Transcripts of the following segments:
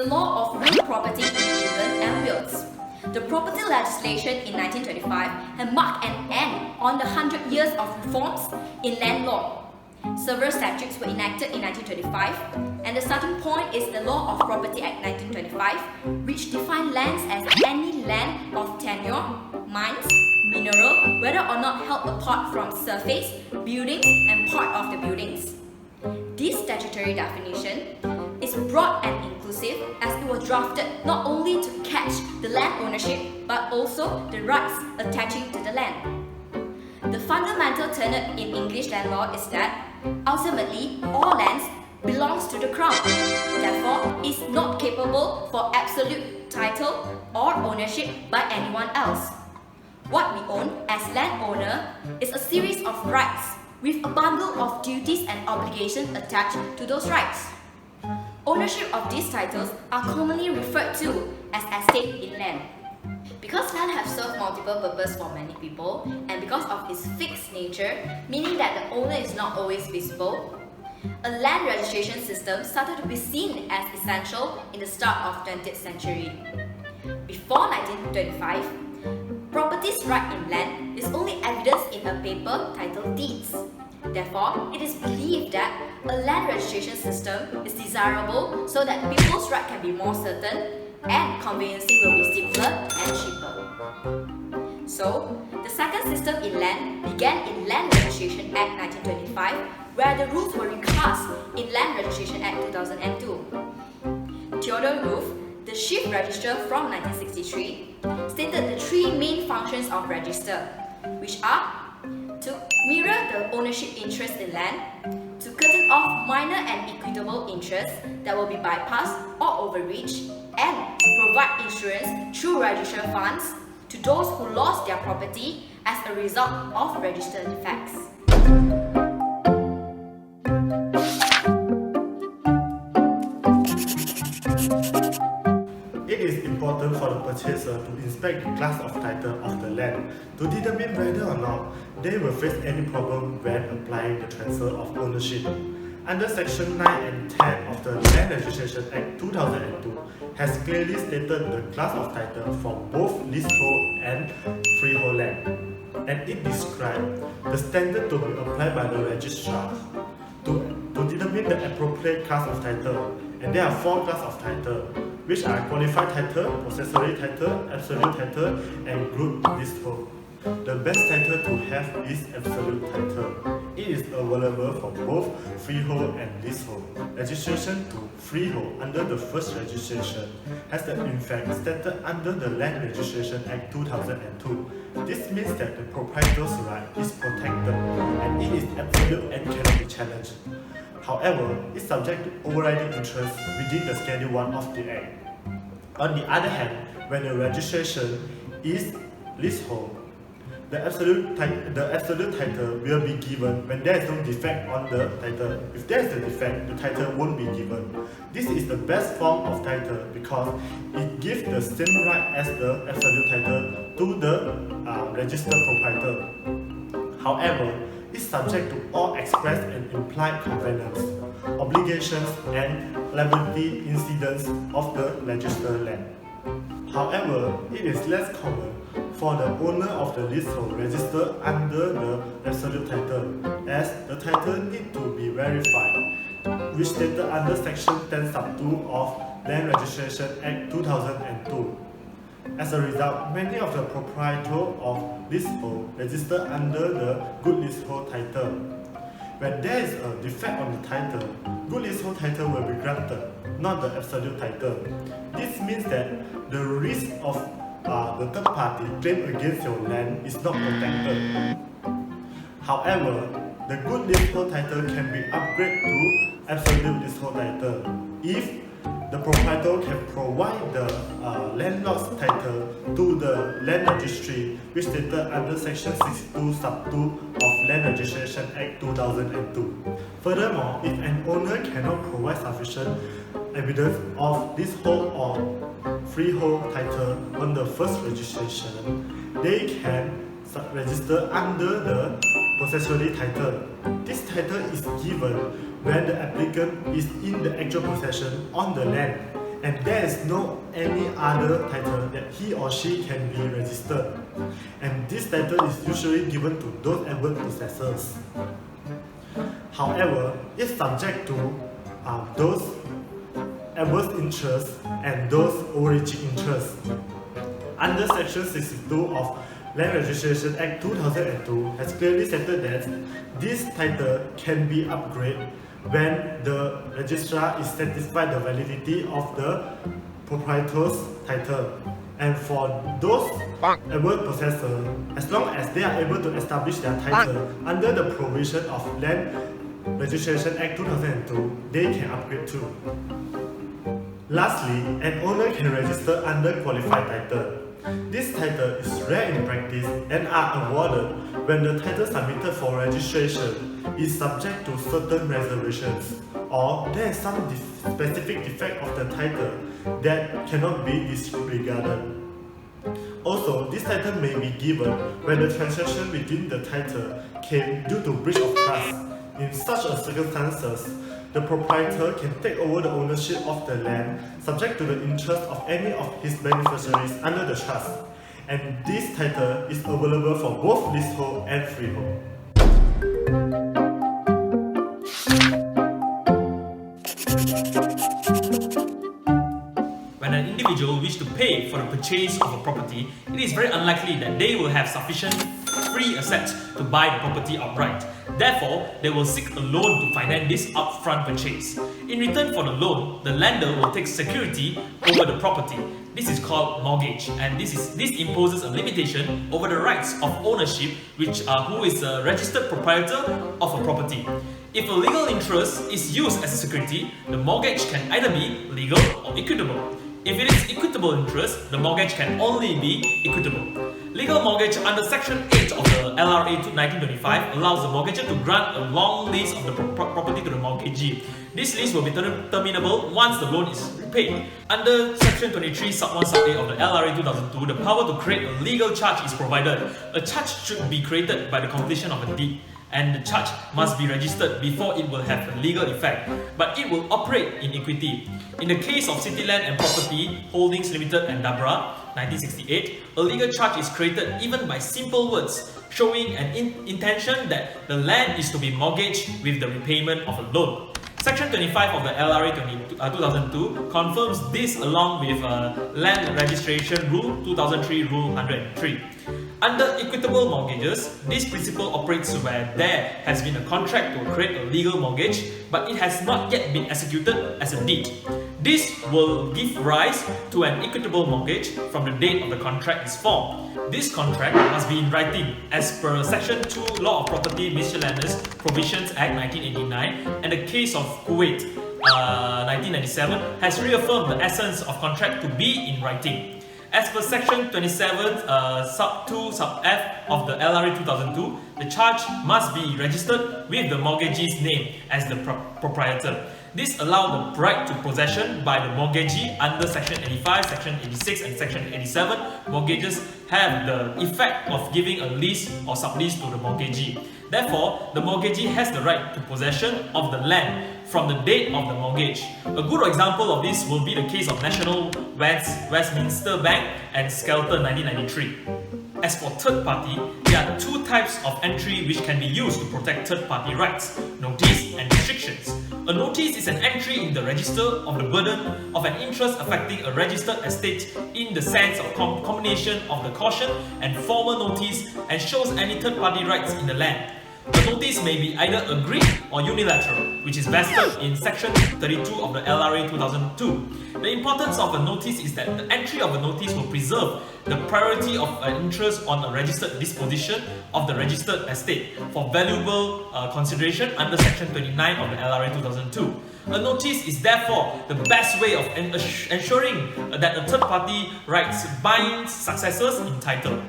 the law of real property in England and Wales. The property legislation in 1925 had marked an end on the 100 years of reforms in land law. Several statutes were enacted in 1925, and the starting point is the Law of Property Act 1925, which defined lands as any land of tenure, mines, mineral, whether or not held apart from surface, buildings, and part of the buildings. This statutory definition is broad and inclusive as it was drafted not only to catch the land ownership but also the rights attaching to the land. The fundamental tenet in English land law is that ultimately all lands belongs to the Crown, therefore is not capable for absolute title or ownership by anyone else. What we own as landowner is a series of rights with a bundle of duties and obligations attached to those rights. Ownership of these titles are commonly referred to as estate in land. Because land has served multiple purposes for many people, and because of its fixed nature, meaning that the owner is not always visible, a land registration system started to be seen as essential in the start of 20th century. Before 1925, property's right in land is only evidenced in a paper titled deeds. Therefore, it is believed that a land registration system is desirable so that people's right can be more certain and conveyancing will be simpler and cheaper. So, the second system in land began in Land Registration Act 1925, where the rules were recast in Land Registration Act 2002. Theodore Roof, the chief registrar from 1963, stated the three main functions of register, which are to mirror the ownership interest in land, to curtain off minor and equitable interests that will be bypassed or overreached, and to provide insurance through registered funds to those who lost their property as a result of registered defects. It is important for the purchaser to inspect the class of title of the land to determine whether or not they will face any problem when applying the transfer of ownership. Under Section 9 and 10 of the Land Registration Act 2002 has clearly stated the class of title for both leasehold and freehold land, and it describes the standard to be applied by the registrar to determine the appropriate class of title. And there are four classes of title, which are qualified title, possessory title, absolute title, and group leasehold. The best title to have is absolute title. It is available for both freehold and leasehold. Registration to freehold under the first registration has the effect stated under the Land Registration Act 2002. This means that the proprietor's right is protected and it is absolute and cannot be challenged. However, it is subject to overriding interest within the Schedule 1 of the Act. On the other hand, when the registration is leasehold, the absolute title will be given when there is no defect on the title. If there is a defect, the title won't be given. This is the best form of title because it gives the same right as the absolute title to the registered proprietor. However, it's subject to all express and implied covenants, obligations, and liability incidents of the registered land. However, it is less common for the owner of the leasehold registered under the absolute title, as the title need to be verified, which stated under Section 10 sub 2 of Land Registration Act 2002. As a result, many of the proprietors of leasehold registered under the good leasehold title. When there is a defect on the title, good leasehold title will be granted, not the absolute title. This means that the risk of the third party claim against your land is not protected. However, the good leasehold title can be upgraded to absolute leasehold title if the proprietor can provide the landlord's title to the land registry, which stated under Section 62 sub 2 of Land Registration Act 2002. Furthermore, if an owner cannot provide sufficient evidence of leasehold or freehold title on the first registration, they can register under the possessory title. This title is given when the applicant is in the actual possession on the land and there is no any other title that he or she can be registered, and this title is usually given to those adverse possessors. However, it's subject to those adverse interests and those origin interests. Under Section 62 of Land Registration Act 2002 has clearly stated that this title can be upgraded when the registrar is satisfied the validity of the proprietor's title. And for those adverse possessors, as long as they are able to establish their title under the provision of Land Registration Act 2002, they can upgrade too. Lastly, an owner can register under qualified title. This title is rare in practice and are awarded when the title submitted for registration is subject to certain reservations, or there is some specific defect of the title that cannot be disregarded. Also, this title may be given when the transaction between the title came due to breach of trust. In such a circumstances, the proprietor can take over the ownership of the land subject to the interest of any of his beneficiaries under the trust, and this title is available for both leasehold and freehold. When an individual wishes to pay for the purchase of a property, it is very unlikely that they will have sufficient free assets to buy the property outright. Therefore, they will seek a loan to finance this upfront purchase. In return for the loan, the lender will take security over the property. This is called mortgage, and this imposes a limitation over the rights of ownership, who is a registered proprietor of a property. If a legal interest is used as a security, the mortgage can either be legal or equitable. If it is equitable interest, the mortgage can only be equitable. Legal mortgage under Section 8 of the LRA 1925 allows the mortgagor to grant a long lease of the property to the mortgagee. This lease will be terminable once the loan is repaid. Under Section 23 sub 1 sub A of the LRA 2002, the power to create a legal charge is provided. A charge should be created by the completion of a deed, and the charge must be registered before it will have a legal effect, but it will operate in equity. In the case of City Land and Property Holdings Limited and Dabra, 1968, a legal charge is created even by simple words, showing an intention that the land is to be mortgaged with the repayment of a loan. Section 25 of the LRA 2002 confirms this along with Land Registration Rule 2003 Rule 103. Under equitable mortgages, this principle operates where there has been a contract to create a legal mortgage, but it has not yet been executed as a deed. This will give rise to an equitable mortgage from the date of the contract is formed. This contract must be in writing as per Section 2 Law of Property Miscellaneous Provisions Act 1989, and the case of Kuwait 1997 has reaffirmed the essence of contract to be in writing. As per Section 27 sub 2 sub F of the LRA 2002, the charge must be registered with the mortgagee's name as the proprietor. This allows the right to possession by the mortgagee under Section 85, Section 86 and Section 87. Mortgages have the effect of giving a lease or sublease to the mortgagee. Therefore, the mortgagee has the right to possession of the land from the date of the mortgage. A good example of this will be the case of National Westminster Bank and Skelter 1993. As for third party, there are two types of entry which can be used to protect third party rights: notice and restrictions. A notice is an entry in the register of the burden of an interest affecting a registered estate in the sense of combination of the caution and formal notice and shows any third party rights in the land. The notice may be either agreed or unilateral, which is vested in Section 32 of the LRA 2002. The importance of a notice is that the entry of a notice will preserve the priority of an interest on a registered disposition of the registered estate for valuable consideration under Section 29 of the LRA 2002. A notice is therefore the best way of ensuring that a third party rights binds successors in title.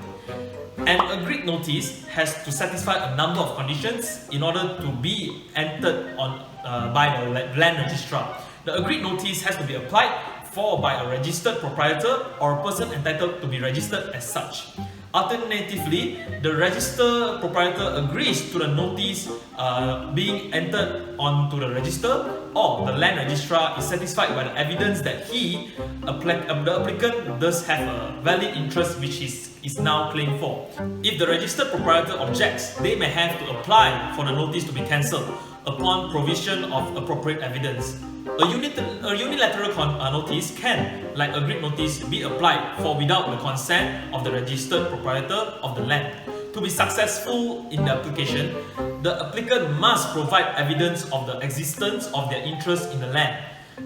An agreed notice has to satisfy a number of conditions in order to be entered on by the land registrar. The agreed notice has to be applied for by a registered proprietor or a person entitled to be registered as such. Alternatively, the register proprietor agrees to the notice being entered onto the register, or the land registrar is satisfied by the evidence that the applicant does have a valid interest which is now claimed for. If the registered proprietor objects, they may have to apply for the notice to be cancelled upon provision of appropriate evidence. A unilateral notice can, like agreed notice, be applied for without the consent of the registered proprietor of the land. To be successful in the application, the applicant must provide evidence of the existence of their interest in the land.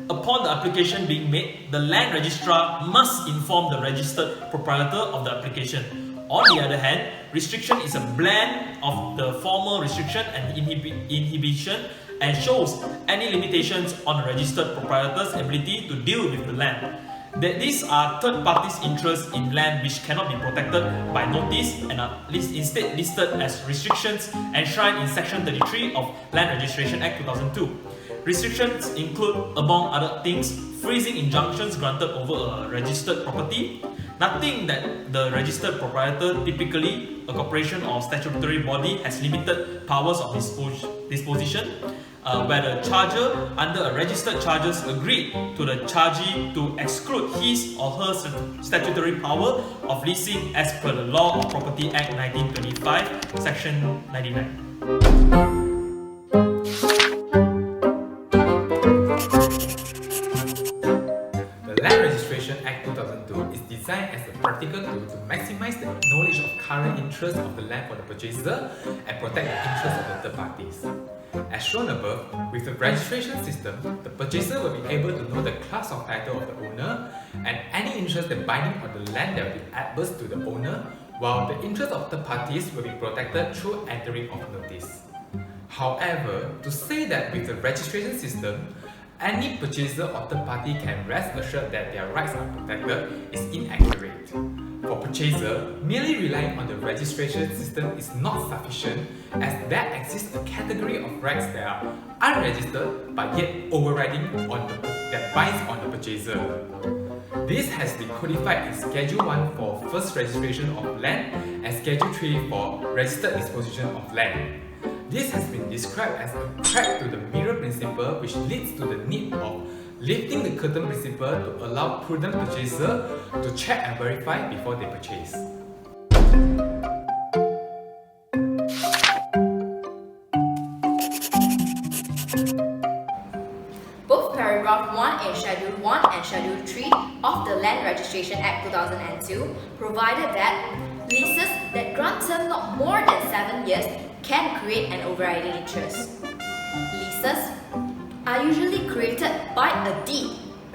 Upon the application being made, the land registrar must inform the registered proprietor of the application. On the other hand, restriction is a blend of the formal restriction and inhibition, and shows any limitations on the registered proprietor's ability to deal with the land. That these are third parties' interests in land which cannot be protected by notice and are instead listed as restrictions enshrined in Section 33 of Land Registration Act 2002. Restrictions include, among other things, freezing injunctions granted over a registered property, nothing that the registered proprietor, typically a corporation or statutory body, has limited powers of disposition, where the charger under a registered charges agreed to the chargee to exclude his or her statutory power of leasing as per the Law of Property Act 1925, Section 99. Designed as a practical tool to maximize the knowledge of current interest of the land for the purchaser and protect the interests of the third parties. As shown above, with the registration system, the purchaser will be able to know the class of title of the owner and any interest binding on the land that will be adverse to the owner, while the interests of third parties will be protected through entering of notice. However, to say that with the registration system, any purchaser or third party can rest assured that their rights are protected is inaccurate. For purchaser, merely relying on the registration system is not sufficient, as there exists a category of rights that are unregistered but yet overriding that binds on the purchaser. This has been codified in Schedule 1 for first registration of land and Schedule 3 for registered disposition of land. This has been described as a crack to the mirror principle, which leads to the need of lifting the curtain principle to allow prudent purchaser to check and verify before they purchase. Both Paragraph 1 in Schedule 1 and Schedule 3 of the Land Registration Act 2002 provided that leases that grant term not more than 7 years can create an overriding interest. Leases are usually created by a deed.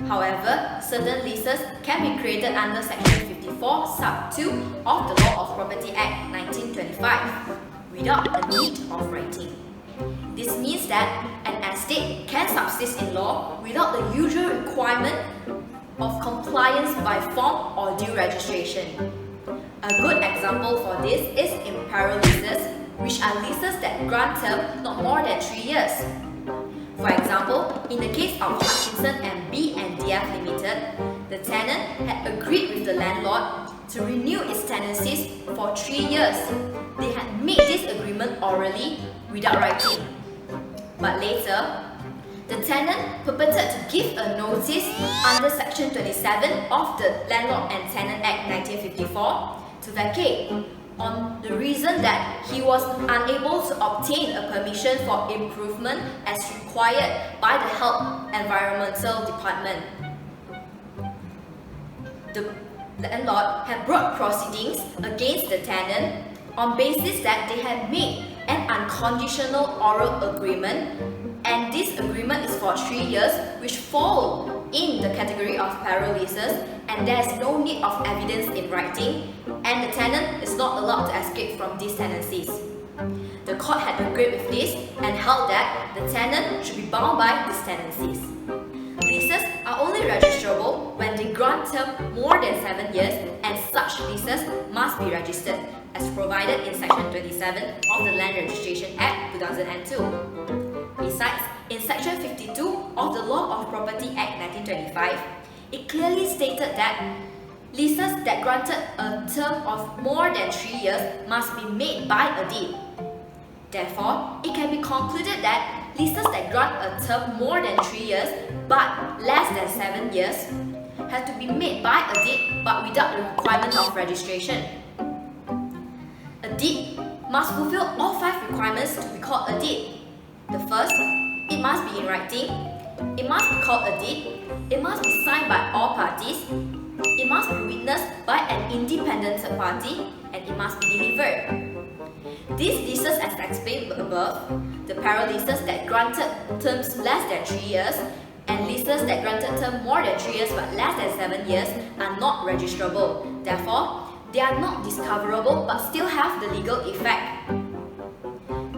However, certain leases can be created under Section 54, Sub 2 of the Law of Property Act 1925 without the need of writing. This means that an estate can subsist in law without the usual requirement of compliance by form or due registration. A good example for this is imperil leases, which are leases that grant term not more than 3 years. For example, in the case of Hutchinson and B&DF Limited, the tenant had agreed with the landlord to renew its tenancies for 3 years. They had made this agreement orally without writing. But later, the tenant purported to give a notice under Section 27 of the Landlord and Tenant Act 1954 to vacate, on the reason that he was unable to obtain a permission for improvement as required by the Health Environmental Department. The landlord had brought proceedings against the tenant on basis that they had made an unconditional oral agreement, and this agreement is for 3 years, which fall in the category of peril leases, and there is no need of evidence in writing, and the tenant is not allowed to escape from these tenancies. The court had agreed with this and held that the tenant should be bound by these tenancies. Leases are only registrable when they grant term more than 7 years, and such leases must be registered as provided in Section 27 of the Land Registration Act 2002. Besides, in Section 52 of the Law of Property Act 1925, it clearly stated that Leases that granted a term of more than 3 years must be made by a deed. Therefore, it can be concluded that leases that grant a term more than 3 years but less than 7 years have to be made by a deed but without the requirement of registration. A deed must fulfill all 5 requirements to be called a deed. The first, it must be in writing, it must be called a deed, it must be signed by all parties, it must be witnessed by an independent third party, and it must be delivered. These leases, as explained above, the para leases that granted terms less than 3 years and leases that granted term more than 3 years but less than 7 years are not registrable. Therefore, they are not discoverable but still have the legal effect.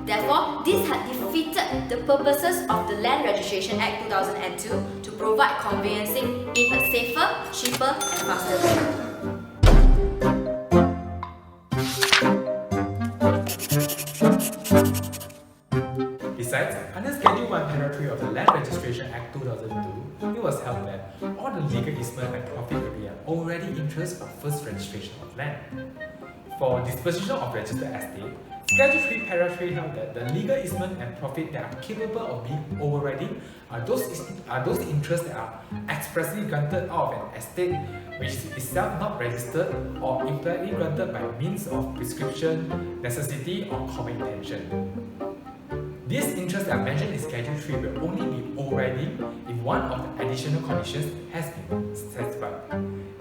Therefore, this had defeated the purposes of the Land Registration Act 2002 to provide conveyancing in a safer, cheaper and faster way. Besides, under Schedule 1 Paragraph 3 of the Land Registration Act 2002, it was held that all the legal easement and profit will be an already interest for first registration of land. For disposition of registered estate, Schedule 3 Paragraph 3 held that the legal easement and profit that are capable of being overriding are those interests that are expressly granted out of an estate which is itself not registered or impliedly granted by means of prescription, necessity or common intention. These interests that are mentioned in Schedule 3 will only be overriding if one of the additional conditions has been satisfied.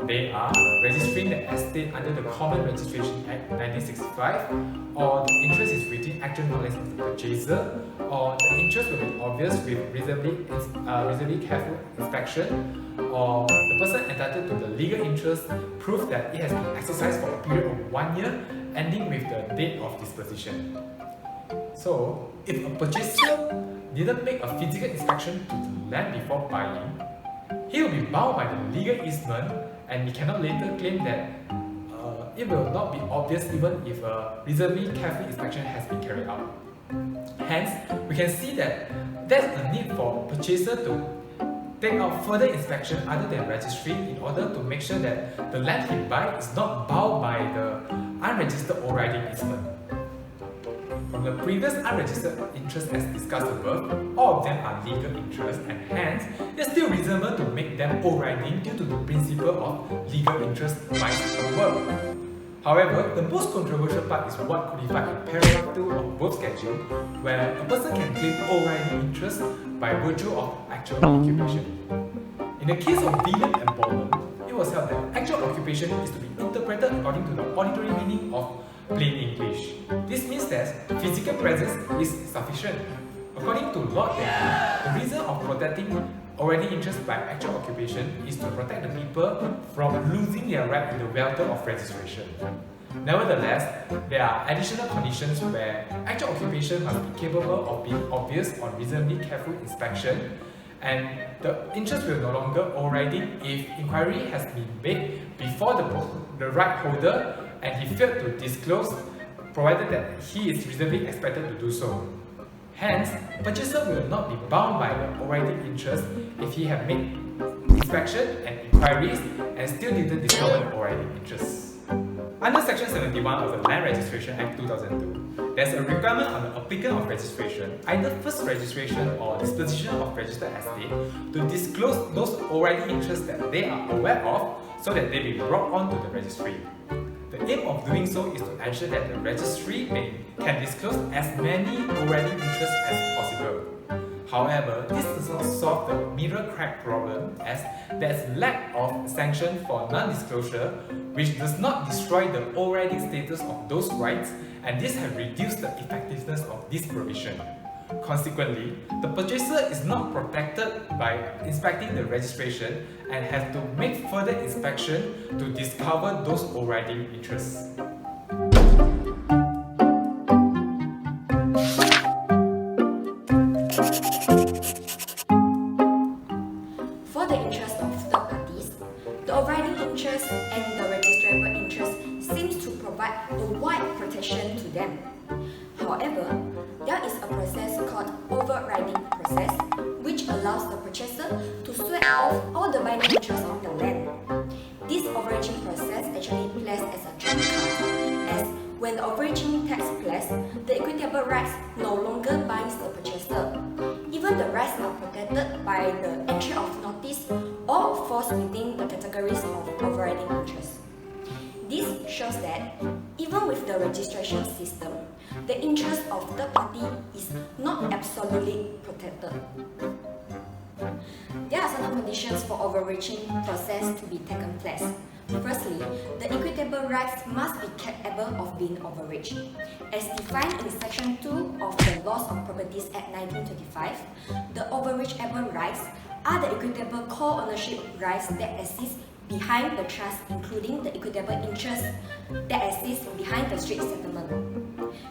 They are registering the estate under the Common Registration Act 1965, or the interest is within actual knowledge of the purchaser, or the interest will be obvious with reasonably careful inspection, or the person entitled to the legal interest proves that it has been exercised for a period of 1 year, ending with the date of disposition. So, if a purchaser didn't make a physical inspection to the land before buying, he will be bound by the legal easement and he cannot later claim that it will not be obvious even if a reasonably careful inspection has been carried out. Hence, we can see that there's a need for a purchaser to take out further inspection other than registry in order to make sure that the land he buys is not bound by the unregistered overriding easement. From the previous unregistered interests as discussed above, all of them are legal interests and hence it is still reasonable to make them overriding due to the principle of legal interest might convert. However, the most controversial part is what codified in paragraph 2 of both schedules, where a person can claim overriding interest by virtue of actual occupation. In the case of William and Bowman, it was held that actual occupation is to be interpreted according to the ordinary meaning of plain English. This means that physical presence is sufficient. According to Lord Denby, the reason of protecting already interest by actual occupation is to protect the people from losing their right in the welter of registration. Nevertheless, there are additional conditions where actual occupation must be capable of being obvious on reasonably careful inspection, and the interest will no longer overriding if inquiry has been made before the right holder and he failed to disclose, provided that he is reasonably expected to do so. Hence, purchaser will not be bound by the overriding interest if he had made inspection and inquiries and still didn't discover the overriding interest. Under Section 71 of the Land Registration Act 2002, there's a requirement on the applicant of registration, either first registration or disposition of registered estate, to disclose those overriding interests that they are aware of so that they may be brought onto the registry. The aim of doing so is to ensure that the registry can disclose as many overriding interests as possible. However, this does not solve the mirror crack problem, as there is lack of sanction for non-disclosure, which does not destroy the overriding status of those rights, and this has reduced the effectiveness of this provision. Consequently, the purchaser is not protected by inspecting the registration and has to make further inspection to discover those overriding interests. For the interest of third parties, the overriding interest and the registrable interest seems to provide a wide protection to them. However, there is a process called overriding process, which allows the purchaser to swear off all the binding interests of the land. This overreaching process actually plays as a trump card, as when the overreaching takes place, the equitable rights no longer binds the purchaser. Even the rights are protected by the entry of notice or falls within the categories of overriding interest. This shows that even with the registration system, the interest of the party is not absolutely protected. There are certain conditions for overreaching process to be taken place. Firstly, the equitable rights must be capable of being overreached. As defined in Section 2 of the Laws of Properties Act 1925, the overreachable rights are the equitable co-ownership rights that exist behind the trust, including the equitable interest that exists behind the street settlement.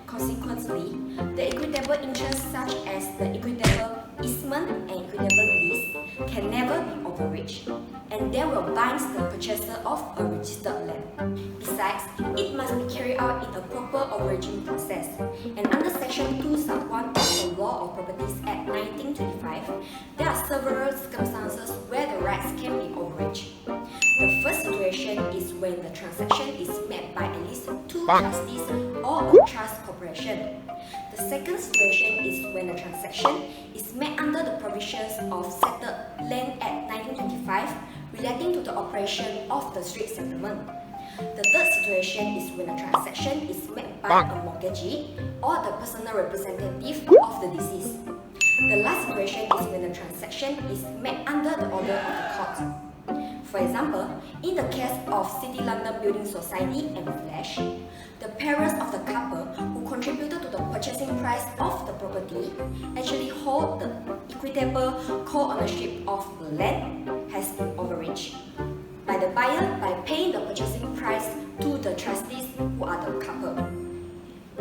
Consequently, the equitable interests such as the equitable easement and equitable lease can never be overreached, and they will bind the purchaser of a registered land. Besides, it must be carried out in a proper overreaching process, and under Section 2 Sub 1 of the Law of Properties Act 1925, there are several circumstances where the rights can be overreached. The first situation is when the transaction is made by at least two trustees or a trust corporation. The second situation is when the transaction is made under the provisions of Settled Land Act 1925 relating to the operation of the street settlement. The third situation is when the transaction is made by a mortgagee or the personal representative of the deceased. The last situation is when the transaction is made under the order of the court. For example, in the case of City London Building Society and Flash, the parents of the couple who contributed to the purchasing price of the property actually hold the equitable co-ownership of the land has been overreached by the buyer by paying the purchasing price to the trustees who are the couple.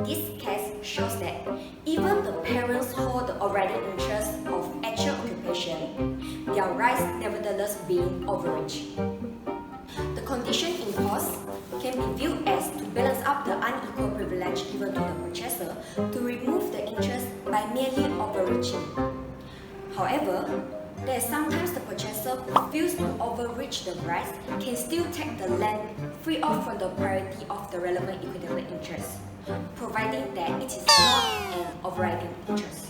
This case shows that even the parents hold the overriding interest of actual occupation, their rights nevertheless being overreached. The condition imposed can be viewed as to balance up the unequal privilege given to the purchaser to remove the interest by merely overreaching. However, there is sometimes the purchaser who fails to overreach the rights can still take the land free of from the priority of the relevant equitable interest, providing that it is not an overriding interest.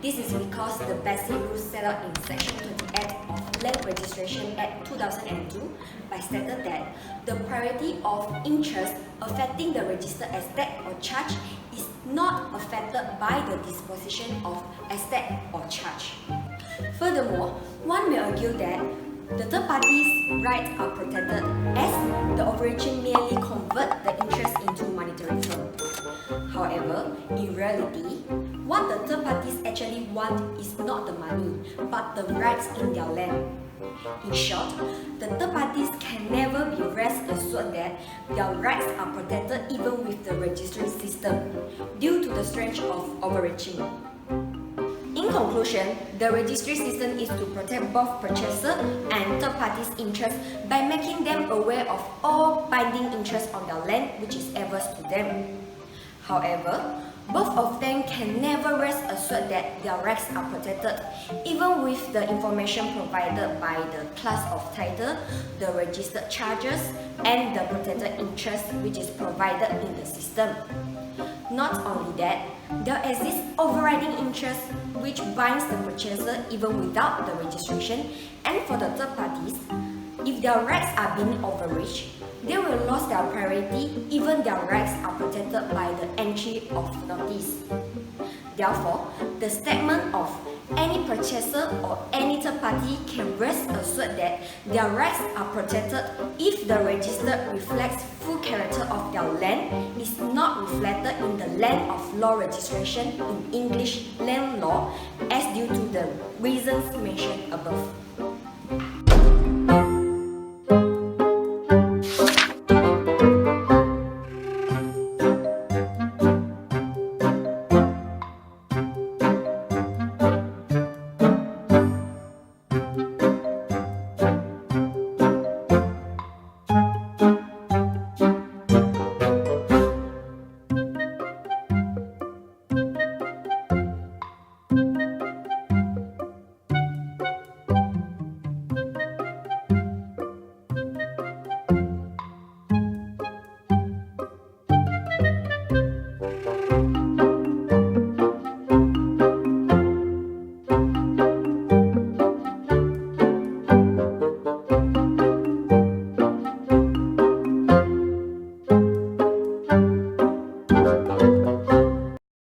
This is because the basic rules set out in Section 28 of Land Registration Act 2002 by stated that the priority of interest affecting the registered estate or charge is not affected by the disposition of estate or charge. Furthermore, one may argue that the third party's rights are protected as the overreaching merely convert the interest into monetary term. However, in reality, what the third parties actually want is not the money, but the rights in their land. In short, the third parties can never be rest assured that their rights are protected even with the registry system, due to the strength of overreaching. In conclusion, the registry system is to protect both purchaser and third parties' interests by making them aware of all binding interests on their land which is averse to them. However, both of them can never rest assured that their rights are protected, even with the information provided by the class of title, the registered charges, and the protected interest which is provided in the system. Not only that, there exists overriding interest which binds the purchaser even without the registration, and for the third parties, if their rights are being overreached, they will lose their priority even their rights are protected by the entry of notice. Therefore, the statement of any purchaser or any third party can rest assured that their rights are protected if the register reflects full character of their land is not reflected in the land of law registration in English land law as due to the reasons mentioned above.